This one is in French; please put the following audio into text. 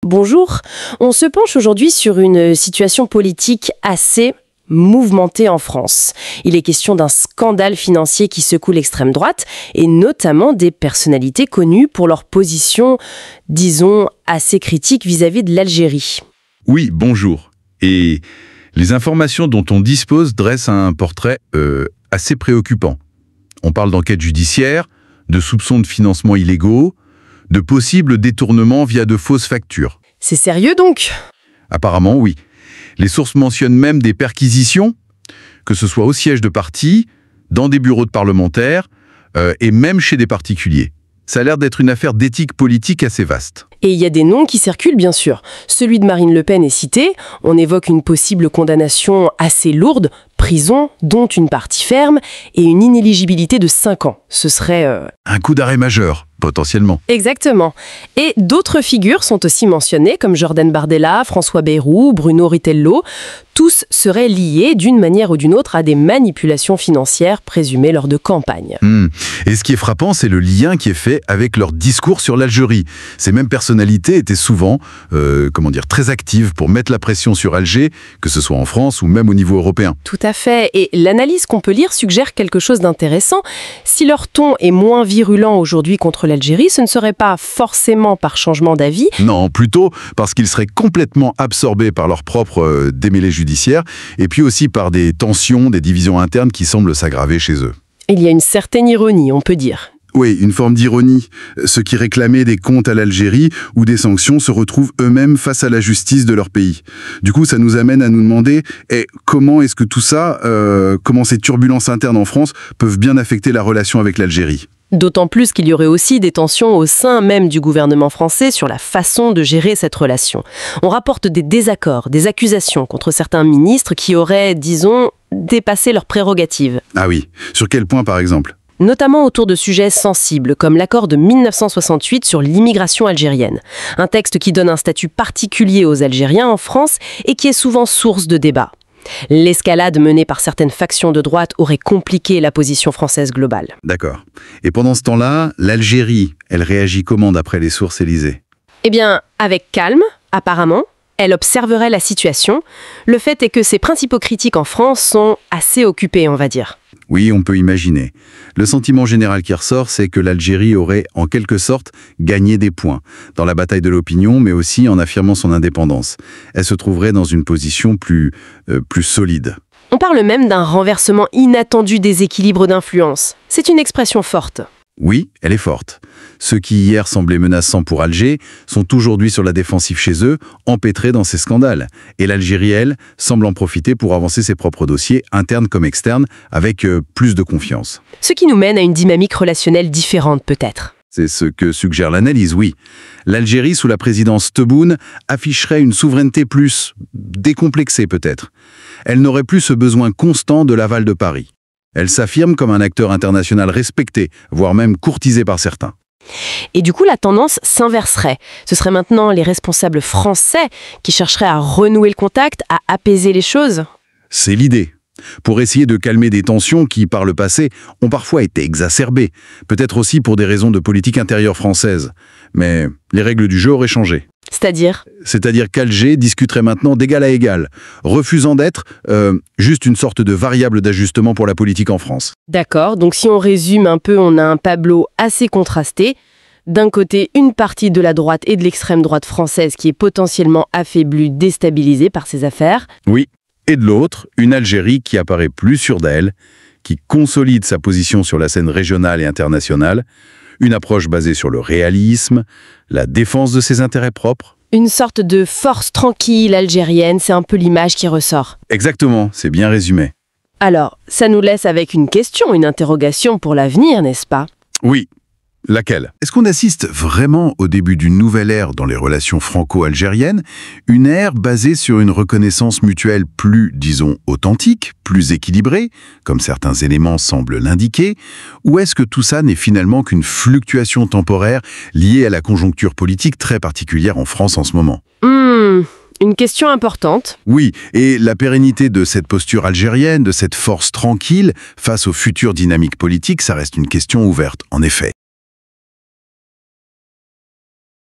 Bonjour, on se penche aujourd'hui sur une situation politique assez mouvementée en France. Il est question d'un scandale financier qui secoue l'extrême droite et notamment des personnalités connues pour leur position, disons, assez critique vis-à-vis de l'Algérie. Oui, bonjour. Et les informations dont on dispose dressent un portrait assez préoccupant. On parle d'enquêtes judiciaires, de soupçons de financement illégaux, de possibles détournements via de fausses factures. C'est sérieux donc ? Apparemment, oui. Les sources mentionnent même des perquisitions, que ce soit au siège de parti, dans des bureaux de parlementaires et même chez des particuliers. Ça a l'air d'être une affaire d'éthique politique assez vaste. Et il y a des noms qui circulent bien sûr. Celui de Marine Le Pen est cité, on évoque une possible condamnation assez lourde, prison, dont une partie ferme, et une inéligibilité de 5 ans. Ce serait... Un coup d'arrêt majeur, potentiellement. Exactement. Et d'autres figures sont aussi mentionnées, comme Jordan Bardella, François Bayrou, Bruno Ritello. Tous seraient liés d'une manière ou d'une autre à des manipulations financières présumées lors de campagnes. Et ce qui est frappant, c'est le lien qui est fait avec leur discours sur l'Algérie. Ces mêmes personnalités étaient souvent, très actives pour mettre la pression sur Alger, que ce soit en France ou même au niveau européen. Tout à fait. Et l'analyse qu'on peut lire suggère quelque chose d'intéressant. Si leur ton est moins virulent aujourd'hui contre l'Algérie, ce ne serait pas forcément par changement d'avis. Non, plutôt parce qu'ils seraient complètement absorbés par leur propre démêlés judiciaire et puis aussi par des tensions, des divisions internes qui semblent s'aggraver chez eux. Il y a une certaine ironie, on peut dire. Oui, une forme d'ironie. Ceux qui réclamaient des comptes à l'Algérie ou des sanctions se retrouvent eux-mêmes face à la justice de leur pays. Du coup, ça nous amène à nous demander comment est-ce que tout ça, comment ces turbulences internes en France peuvent bien affecter la relation avec l'Algérie. D'autant plus qu'il y aurait aussi des tensions au sein même du gouvernement français sur la façon de gérer cette relation. On rapporte des désaccords, des accusations contre certains ministres qui auraient, disons, dépassé leurs prérogatives. Ah oui, sur quel point par exemple ? Notamment autour de sujets sensibles, comme l'accord de 1968 sur l'immigration algérienne. Un texte qui donne un statut particulier aux Algériens en France et qui est souvent source de débats. L'escalade menée par certaines factions de droite aurait compliqué la position française globale. D'accord. Et pendant ce temps-là, l'Algérie, elle réagit comment d'après les sources élysées ? Eh bien, avec calme, apparemment. Elle observerait la situation. Le fait est que ses principaux critiques en France sont assez occupés, on va dire. Oui, on peut imaginer. Le sentiment général qui ressort, c'est que l'Algérie aurait, en quelque sorte, gagné des points, dans la bataille de l'opinion, mais aussi en affirmant son indépendance. Elle se trouverait dans une position plus solide. On parle même d'un renversement inattendu des équilibres d'influence. C'est une expression forte. Oui, elle est forte. Ceux qui hier semblaient menaçants pour Alger sont aujourd'hui sur la défensive chez eux, empêtrés dans ces scandales. Et l'Algérie, elle, semble en profiter pour avancer ses propres dossiers, internes comme externes, avec plus de confiance. Ce qui nous mène à une dynamique relationnelle différente peut-être. C'est ce que suggère l'analyse, oui. L'Algérie, sous la présidence Tebboune, afficherait une souveraineté plus décomplexée peut-être. Elle n'aurait plus ce besoin constant de l'aval de Paris. Elle s'affirme comme un acteur international respecté, voire même courtisé par certains. Et du coup, la tendance s'inverserait. Ce seraient maintenant les responsables français qui chercheraient à renouer le contact, à apaiser les choses. C'est l'idée. Pour essayer de calmer des tensions qui, par le passé, ont parfois été exacerbées. Peut-être aussi pour des raisons de politique intérieure française. Mais les règles du jeu auraient changé. C'est-à-dire qu'Alger discuterait maintenant d'égal à égal, refusant d'être juste une sorte de variable d'ajustement pour la politique en France. D'accord, donc si on résume un peu, on a un tableau assez contrasté. D'un côté, une partie de la droite et de l'extrême droite française qui est potentiellement affaiblie, déstabilisée par ces affaires. Oui, et de l'autre, une Algérie qui apparaît plus sûre d'elle, qui consolide sa position sur la scène régionale et internationale, une approche basée sur le réalisme, la défense de ses intérêts propres. Une sorte de force tranquille algérienne, c'est un peu l'image qui ressort. Exactement, c'est bien résumé. Alors, ça nous laisse avec une question, une interrogation pour l'avenir, n'est-ce pas ? Oui. Laquelle ? Est-ce qu'on assiste vraiment au début d'une nouvelle ère dans les relations franco-algériennes, une ère basée sur une reconnaissance mutuelle plus, disons, authentique, plus équilibrée, comme certains éléments semblent l'indiquer, ou est-ce que tout ça n'est finalement qu'une fluctuation temporaire liée à la conjoncture politique très particulière en France en ce moment ? Une question importante. Oui, et la pérennité de cette posture algérienne, de cette force tranquille face aux futures dynamiques politiques, ça reste une question ouverte, en effet.